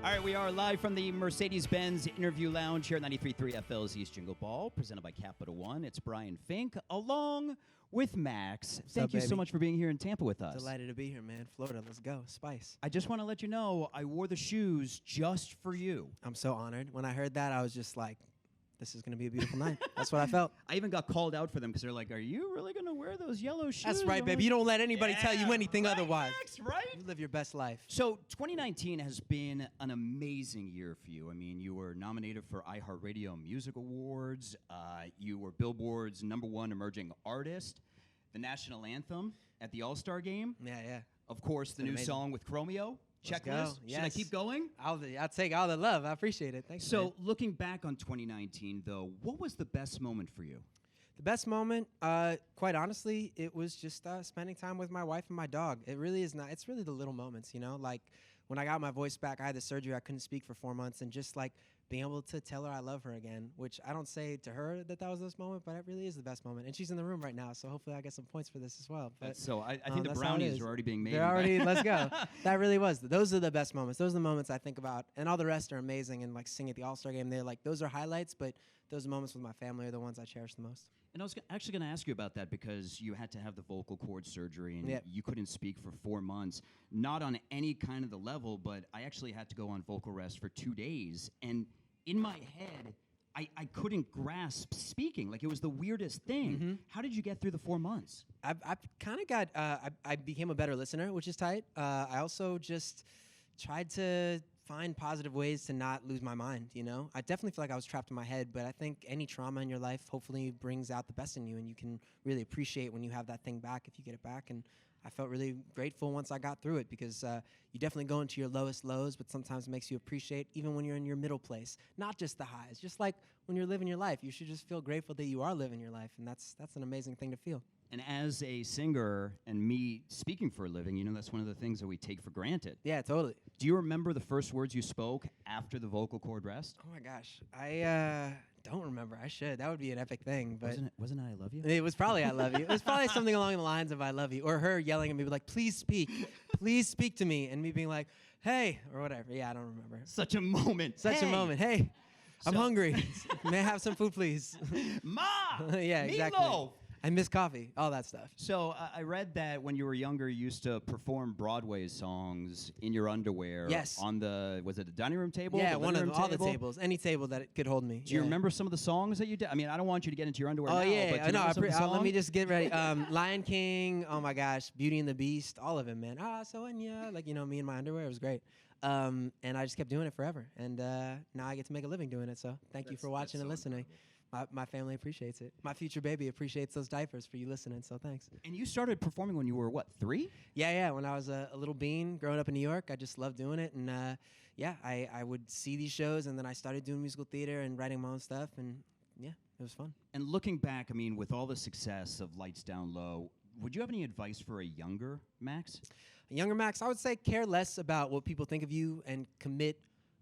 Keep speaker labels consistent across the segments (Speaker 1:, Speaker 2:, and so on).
Speaker 1: All right, we are live from the Mercedes-Benz interview lounge here at 93.3 FLZ's Jingle Ball, presented by Capital One. It's Brian Fink, along with Max. Thank you so much for being here in Tampa with us.
Speaker 2: Delighted to be here, man. Florida, let's go. Spice.
Speaker 1: I just want to let you know, I wore the shoes just for you.
Speaker 2: I'm so honored. When I heard that, I was just like, this is going to be a beautiful night. That's what I felt.
Speaker 1: I even got called out for them because they're like, are you really going to wear those yellow shoes?
Speaker 2: That's right, baby. You don't let anybody tell you anything otherwise.
Speaker 1: Max, right?
Speaker 2: You live your best life.
Speaker 1: So 2019 has been an amazing year for you. I mean, you were nominated for iHeartRadio Music Awards. You were Billboard's #1 emerging artist. The national anthem at the All-Star Game.
Speaker 2: Yeah.
Speaker 1: Of course, the new song with Chromeo. Checklist.
Speaker 2: Yes.
Speaker 1: Should I keep going?
Speaker 2: I'll take all the love. I appreciate it. Thanks.
Speaker 1: So,
Speaker 2: man.
Speaker 1: looking back on 2019, though, what was the best moment for you?
Speaker 2: The best moment, quite honestly, it was just spending time with my wife and my dog. It really is not. It's really the little moments, you know. Like when I got my voice back, I had the surgery. I couldn't speak for 4 months, and just like being able to tell her I love her again, which I don't say to her that was this moment, but it really is the best moment. And she's in the room right now, so hopefully I get some points for this as well. But
Speaker 1: so I think the brownies are already being made.
Speaker 2: They're already. Let's go. That really was. Those are the best moments. Those are the moments I think about, and all the rest are amazing. And like singing at the All-Star Game, they're like those are highlights, but those moments with my family are the ones I cherish the most.
Speaker 1: And I was actually going to ask you about that because you had to have the vocal cord surgery and
Speaker 2: Yep.
Speaker 1: you couldn't speak for 4 months. Not on any kind of the level, but I actually had to go on vocal rest for 2 days. And in my head, I couldn't grasp speaking. Like, it was the weirdest thing.
Speaker 2: Mm-hmm.
Speaker 1: How did you get through the 4 months?
Speaker 2: I kind of got. I became a better listener, which is tight. I also just tried to find positive ways to not lose my mind, you know? I definitely feel like I was trapped in my head, but I think any trauma in your life hopefully brings out the best in you, and you can really appreciate when you have that thing back if you get it back. And I felt really grateful once I got through it because you definitely go into your lowest lows, but sometimes it makes you appreciate even when you're in your middle place, not just the highs. Just like when you're living your life, you should just feel grateful that you are living your life, and that's an amazing thing to feel.
Speaker 1: And as a singer and me speaking for a living, you know, that's one of the things that we take for granted.
Speaker 2: Yeah, totally.
Speaker 1: Do you remember the first words you spoke after the vocal cord rest?
Speaker 2: Oh my gosh, I don't remember. I should. That would be an epic thing. But
Speaker 1: Wasn't it I love you?
Speaker 2: it was probably I love you. It was probably something along the lines of I love you, or her yelling at me like, please speak to me, and me being like, hey, or whatever. Yeah, I don't remember.
Speaker 1: Such a moment.
Speaker 2: Such a moment. Hey, I'm hungry. May I have some food, please?
Speaker 1: Ma!
Speaker 2: Yeah, exactly.
Speaker 1: Meatloaf!
Speaker 2: I miss coffee, all that stuff.
Speaker 1: So I read that when you were younger, you used to perform Broadway songs in your underwear.
Speaker 2: Yes.
Speaker 1: On was it the dining room table?
Speaker 2: Yeah,
Speaker 1: the
Speaker 2: one
Speaker 1: living
Speaker 2: of
Speaker 1: room
Speaker 2: all the
Speaker 1: table?
Speaker 2: tables, any table that it could hold me.
Speaker 1: Do you remember some of the songs that you did? I mean, I don't want you to get into your underwear
Speaker 2: Oh
Speaker 1: now,
Speaker 2: yeah,
Speaker 1: but do you remember some of the
Speaker 2: let me
Speaker 1: songs?
Speaker 2: just get ready. Lion King, oh my gosh, Beauty and the Beast, all of it, man. So and yeah, like you know, me in my underwear, it was great. And I just kept doing it forever, and now I get to make a living doing it. So thank you for watching and listening. My family appreciates it. My future baby appreciates those diapers for you listening. So thanks.
Speaker 1: And you started performing when you were what, 3?
Speaker 2: Yeah. When I was a little bean growing up in New York, I just loved doing it, and I would see these shows, and then I started doing musical theater and writing my own stuff, and yeah, it was fun.
Speaker 1: And looking back, I mean, with all the success of Lights Down Low, would you have any advice for a younger Max?
Speaker 2: A younger Max, I would say care less about what people think of you and commit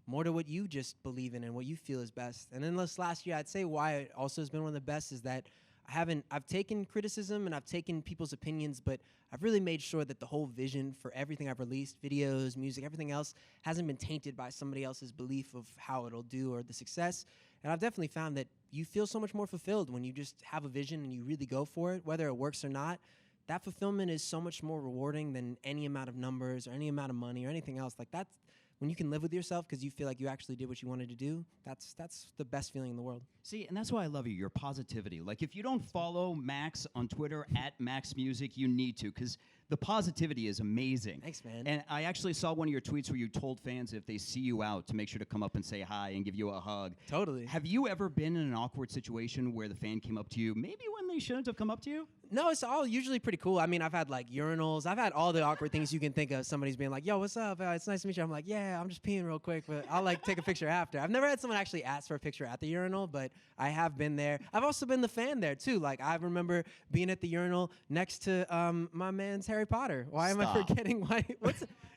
Speaker 2: more to what you just believe in and what you feel is best. And then this last year, I'd say why it also has been one of the best is that I've taken criticism and I've taken people's opinions, but I've really made sure that the whole vision for everything I've released, videos, music, everything else, hasn't been tainted by somebody else's belief of how it'll do or the success. And I've definitely found that you feel so much more fulfilled when you just have a vision and you really go for it, whether it works or not. That fulfillment is so much more rewarding than any amount of numbers or any amount of money or anything else. Like that's when you can live with yourself because you feel like you actually did what you wanted to do. That's the best feeling in the world.
Speaker 1: See, and that's why I love you, your positivity. Like, if you don't follow Max on Twitter, @MaxMusic, you need to, because the positivity is amazing.
Speaker 2: Thanks, man.
Speaker 1: And I actually saw one of your tweets where you told fans if they see you out to make sure to come up and say hi and give you a hug.
Speaker 2: Totally.
Speaker 1: Have you ever been in an awkward situation where the fan came up to you, maybe when they shouldn't have come up to you?
Speaker 2: No, it's all usually pretty cool. I mean, I've had like urinals. I've had all the awkward things you can think of. Somebody's being like, yo, what's up? It's nice to meet you. I'm like, yeah, I'm just peeing real quick, but I'll like take a picture after. I've never had someone actually ask for a picture at the urinal, but I have been there. I've also been the fan there too. Like I remember being at the urinal next to my man's Harry Potter. Why am I forgetting why?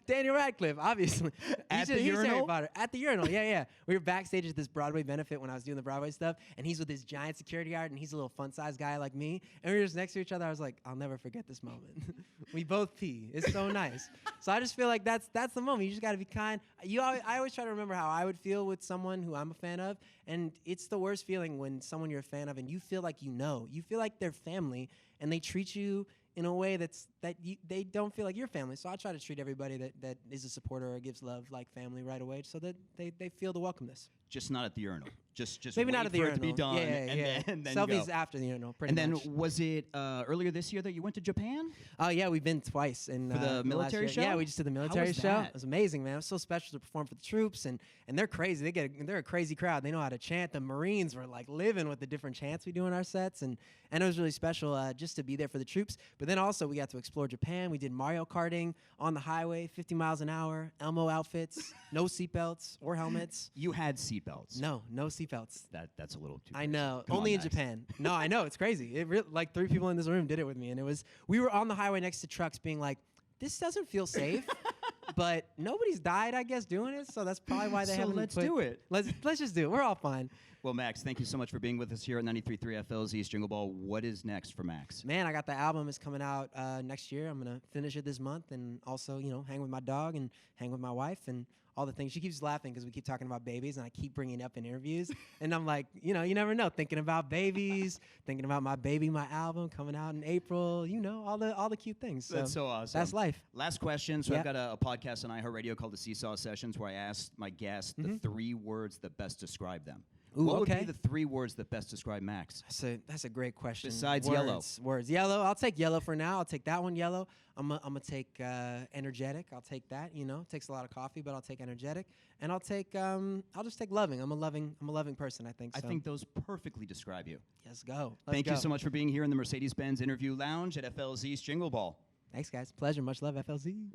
Speaker 2: Daniel Radcliffe, obviously.
Speaker 1: At the
Speaker 2: He's Harry
Speaker 1: urinal?
Speaker 2: Potter. At the urinal, yeah. We were backstage at this Broadway benefit when I was doing the Broadway stuff, and he's with this giant security guard, and he's a little fun-sized guy like me, and we were just next to each other. I was like, I'll never forget this moment. We both pee. It's so nice. So I just feel like that's the moment. You just got to be kind. I always try to remember how I would feel with someone who I'm a fan of, and it's the worst feeling when someone you're a fan of and you feel like you feel like they're family, and they treat you in a way they don't feel like your family. So I try to treat everybody that is a supporter or gives love like family right away, so that they feel the welcomeness.
Speaker 1: Just not at the urinal. Just
Speaker 2: Maybe
Speaker 1: wait
Speaker 2: not at the
Speaker 1: for
Speaker 2: urinal.
Speaker 1: it to be done,
Speaker 2: Yeah.
Speaker 1: and then
Speaker 2: Selfies
Speaker 1: go.
Speaker 2: after the urinal, pretty
Speaker 1: And then
Speaker 2: much.
Speaker 1: was it earlier this year that you went to Japan?
Speaker 2: Oh yeah, we've been twice in
Speaker 1: For the
Speaker 2: in last
Speaker 1: military
Speaker 2: year.
Speaker 1: show?
Speaker 2: Yeah, we just did the military
Speaker 1: was
Speaker 2: show.
Speaker 1: that?
Speaker 2: It was amazing, man. It was so special to perform for the troops, and they're crazy. They're a crazy crowd. They know how to chant. The Marines were like living with the different chants we do in our sets, and it was really special just to be there for the troops. But then also we got to explore Japan. We did Mario karting on the highway, 50 miles an hour, Elmo outfits, no seatbelts or helmets.
Speaker 1: You had seatbelts.
Speaker 2: No seatbelts.
Speaker 1: That's a little too.
Speaker 2: I
Speaker 1: crazy.
Speaker 2: know.
Speaker 1: Come
Speaker 2: Only
Speaker 1: on,
Speaker 2: in
Speaker 1: Max.
Speaker 2: Japan. No, I know. It's crazy. Like 3 people in this room did it with me, and we were on the highway next to trucks, being like, "This doesn't feel safe," but nobody's died, I guess, doing it. So that's probably why they
Speaker 1: So
Speaker 2: haven't.
Speaker 1: let's do it.
Speaker 2: Let's just do it. We're all fine.
Speaker 1: Well, Max, thank you so much for being with us here at 93.3 FLZ's Jingle Ball. What is next for Max?
Speaker 2: Man, I got the album is coming out next year. I'm gonna finish it this month, and also hang with my dog and hang with my wife and all the things. She keeps laughing because we keep talking about babies, and I keep bringing it up in interviews. And I'm like, you never know. Thinking about babies, thinking about my baby, my album coming out in April. All the cute things.
Speaker 1: That's so awesome.
Speaker 2: That's life.
Speaker 1: Last question. So
Speaker 2: Yeah.
Speaker 1: I've got a podcast on iHeartRadio called the Seesaw Sessions where I asked my guests the 3 words that best describe them.
Speaker 2: Ooh,
Speaker 1: what would
Speaker 2: okay.
Speaker 1: be the 3 words that best describe Max?
Speaker 2: That's a great question.
Speaker 1: Besides
Speaker 2: words,
Speaker 1: yellow.
Speaker 2: Words. Yellow. I'll take yellow for now. I'll take that one yellow. I'm gonna take energetic. I'll take that. It takes a lot of coffee, but I'll take energetic. And I'll just take loving. I'm a loving person, I think.
Speaker 1: I
Speaker 2: So.
Speaker 1: think those perfectly describe you.
Speaker 2: Let's go.
Speaker 1: Thank you so much for being here in the Mercedes-Benz Interview Lounge at FLZ's Jingle Ball.
Speaker 2: Thanks, guys. Pleasure. Much love, FLZ.